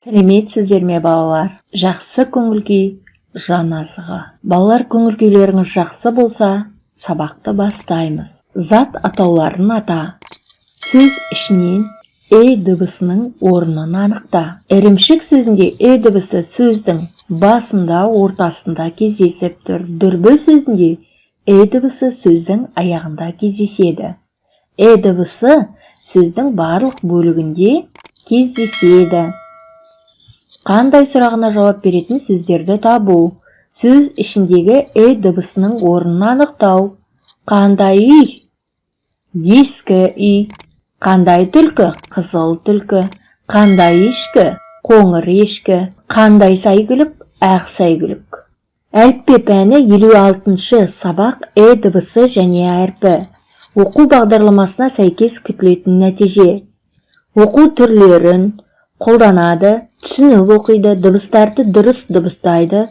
Сәлеметсіздер ме балалар? Жақсы көңіл-күй жан азығы. Балалар, көңіл-күйлеріңіз жақсы болса, сабақты бастаймыз. Зат атауларын ата. Сөз ішінен дыбысының орнын анықта. Ірімшік сөзінде дыбысы сөздің басында, ортасында кездесіп тұр. Дүрбі сөзінде дыбысы сөздің аяғында кездеседі. Дыбысы сөздің барлық бөлігінде кездеседі. Қандай сұрағына жауап беретін сөздерді табу. Сөз ішіндегі дыбысының орнын анықтау. Қандай үй? Ескі үй. Қандай түлкі? Қызыл түлкі. Қандай ешкі? Қоңыр ешкі. Қандай сәйгүлік? Ақ сәйгүлік. Әліппе пәні 56-шы сабақ дыбысы және әрпі. Оқу бағдарламасына сәйкес күтілетін нәтиже. Оқу түрлерін қолданады, түсініп оқиды, дыбыстарды дұрыс дыбыстайды,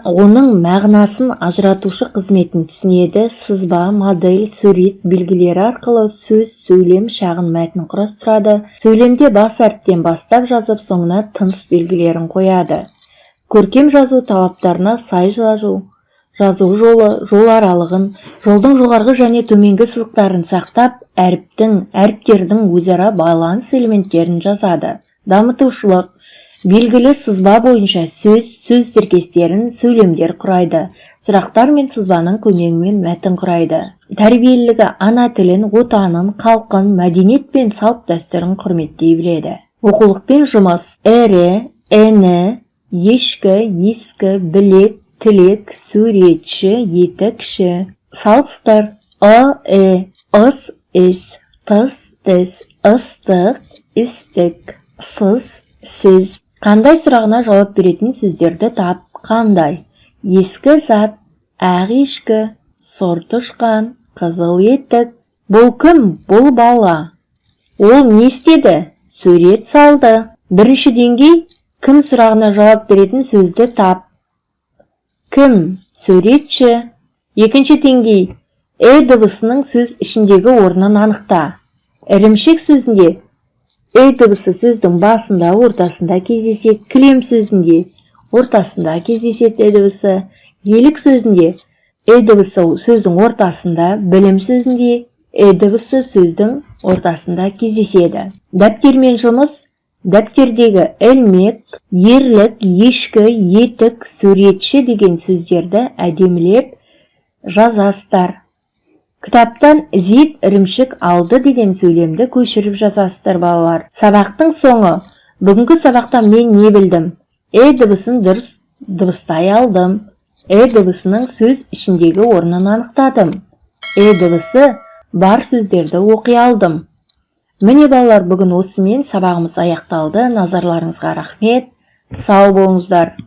оның мағынасын ажыратушы қызметін түсінеді, сызба, модель, сурет белгілері арқылы сөз, сөйлем, шағын мәтін құрастырады, сөйлемде бас әріптен бастап жазып, соңына тыныс белгілерін қояды. Көркем жазу талаптарына сай жазу жолы, жол аралығын, жолдың жоғарғы және төменгі сызықтарын сақтап, әріптердің өзара байланыс элементтерін жазады. Дамытушылық белгілі сызба бойынша сөз тіркестерін сөйлемдер құрайды. Сұрақтар мен сызбаның көмегімен мәтін құрайды. Тәрбиелілігі ана тілін, отанын, халқын, мәдениет пен салт дәстүрін құрметтей біледі. Оқулықпен жұмыс. Ірі, іні, ешкі, ескі, білек, тілек, суретші, етікші. Салыстыр. Ыс, іс, тыс, тіс, ыстық, істік. Сыз, сіз. Қандай сұрағына жауап беретін сөздерді тап. Қандай? Ескі зат, ақ ешкі, сұр тышқан, қызыл етік. Бұл кім? Бұл бала. Ол не істеді? Сурет салды. Бірінші деңгей кім сұрағына жауап беретін сөзді тап. Кім? Суретші. Екінші деңгей дыбысының сөз ішіндегі орнын анықта. Ірімшік сөзінде дыбысы сөздің басында, ортасында кездеседі. Кілем сөзінде ортасында кездеседі дыбысы. Елік сөзінде дыбысы сөздің ортасында, білім сөзінде дыбысы сөздің ортасында кездеседі. Дәптермен жұмыс. Дәптердегі ілмек, ерлік, ешкі, етік, суретші деген сөздерді әдемілеп жазасыздар. Кітаптан зит ірімшік алды деген сөйлемді көшіріп жазасыздар балалар. Сабақтың соңы. Бүгінгі сабақта мен не білдім? Дыбысын дұрыс дыбыстай алдым. Дыбысының сөз ішіндегі орнын анықтадым. Дыбысы бар сөздерді оқи алдым. Міне балалар, бүгін осымен сабағымыз аяқталды. Назарларыңызға рахмет. Сау болыңыздар.